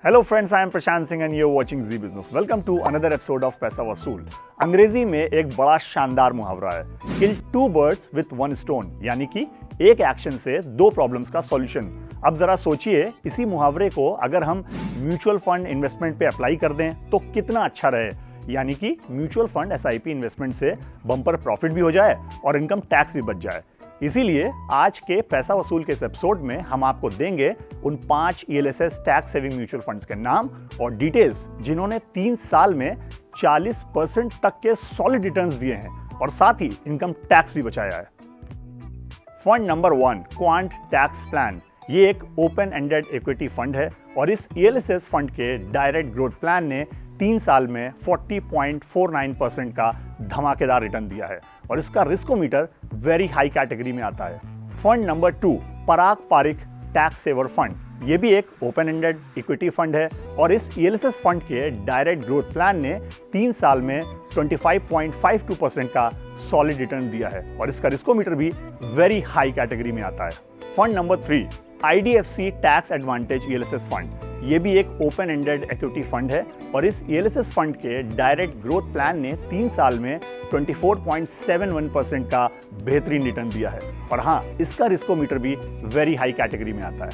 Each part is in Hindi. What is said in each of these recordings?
Hello friends, I am Prashant Singh and you are watching Zee business. Welcome to another episode of Paisa Vasool. अंग्रेजी में एक बड़ा शानदार मुहावरा है, kill two birds with one stone, यानी कि एक एक्शन से दो प्रॉब्लम्स का सॉल्यूशन। अब जरा सोचिए, इसी मुहावरे को अगर हम म्यूचुअल फंड इन्वेस्टमेंट पे अप्लाई कर दें तो कितना अच्छा रहे। यानी कि म्यूचुअल फंड SIP इन्वेस्टमेंट से बम्पर प्रॉफिट भी हो जाए और इनकम टैक्स भी बच जाए। इसीलिए आज के पैसा वसूल के इस एपिसोड में हम आपको देंगे उन 5 ELSS tax saving mutual funds के नाम और डिटेल्स जिन्होंने 3 साल में 40% तक के सॉलिड रिटर्न्स दिए हैं और साथ ही इनकम टैक्स भी बचाया है। Fund number 1, quant tax plan. ये एक ओपन एंडेड इक्विटी फंड है और इस ELSS फंड के डायरेक्ट ग्रोथ प्लान ने 3 साल में 40.49% का धमाकेदार रिटर्न दिया है और इसका रिस्कोमीटर वेरी हाई कैटेगरी में आता है। फंड नंबर 2, पराग पारिक टैक्स सेवर फंड। ये भी एक ओपन एंडेड इक्विटी फंड है और इस ELSS फंड के डायरेक्ट ग्रोथ प्लान ने 3 साल में 25.52% का सॉलिड रिटर्न दिया है और इसका रिस्कोमीटर भी वेरी हाई कैटेगरी में आता है। Fund number 3, IDFC tax advantage ELSS fund. ये भी एक ओपन एंडेड इक्विटी फंड है और इस ELSS फंड के डायरेक्ट ग्रोथ प्लान ने 3 साल में 24.71% का बेहतरीन रिटर्न दिया है और हाँ, इसका रिस्कोमीटर भी वेरी हाई कैटेगरी में आता है।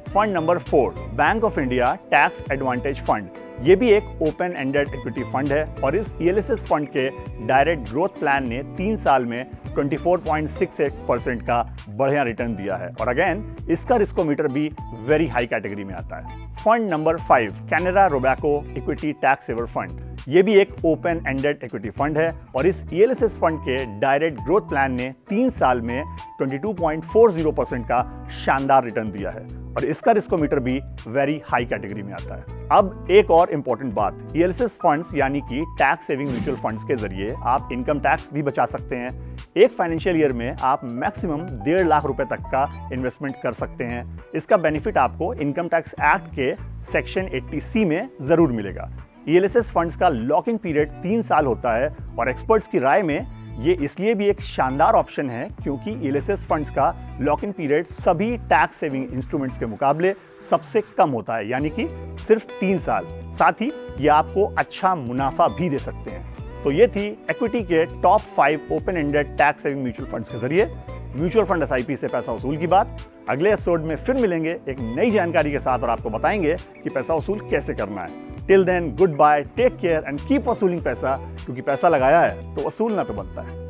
Fund number 4, bank of India tax advantage fund. ये भी एक ओपन एंडेड इक्विटी फंड है और इस ELSS फंड के डायरेक्ट ग्रोथ प्लान ने 3 साल में 24.68% का बढ़िया रिटर्न दिया है और अगेन इसका रिस्कोमीटर भी वेरी हाई कैटेगरी में आता है। Fund number 5, Canara Robeco equity tax saver fund. ये भी एक ओपन एंडेड इक्विटी फंड है और इस ELSS फंड के डायरेक्ट ग्रोथ प्लान ने 3 साल में 22.40% का शानदार रिटर्न दिया है और इसका रिस्कोमीटर भी वेरी हाई कैटेगरी में आता है। अब एक और इंपॉर्टेंट बात, ELSS फंड्स यानी कि टैक्स सेविंग म्यूचुअल फंड्स के जरिए आप इनकम टैक्स भी बचा सकते हैं। एक फाइनेंशियल ईयर में आप मैक्सिमम 1.5 लाख रुपए तक का इन्वेस्टमेंट कर सकते हैं। इसका बेनिफिट आपको इनकम टैक्स एक्ट के सेक्शन 80C में जरूर मिलेगा। ELSS फंड्स का लॉकिंग पीरियड 3 साल होता है और एक्सपर्ट्स की राय में ये इसलिए भी एक शानदार ऑप्शन है क्योंकि ELSS फंड्स का लॉकिंग पीरियड सभी टैक्स सेविंग इंस्ट्रूमेंट्स के मुकाबले सबसे कम होता है, यानी कि सिर्फ 3 साल। साथ ही ये आपको अच्छा मुनाफा भी दे सकते हैं। तो ये थी इक्विटी के top 5 open ended tax saving mutual funds के जरिए म्यूचुअल फंड SIP से पैसा वसूल की बात। अगले एपिसोड में फिर मिलेंगे एक नई जानकारी के साथ और आपको बताएंगे कि पैसा वसूल कैसे करना है। Till then, good bye, take care and keep वसूलिंग पैसा, क्योंकि पैसा लगाया है तो वसूलना तो बनता है।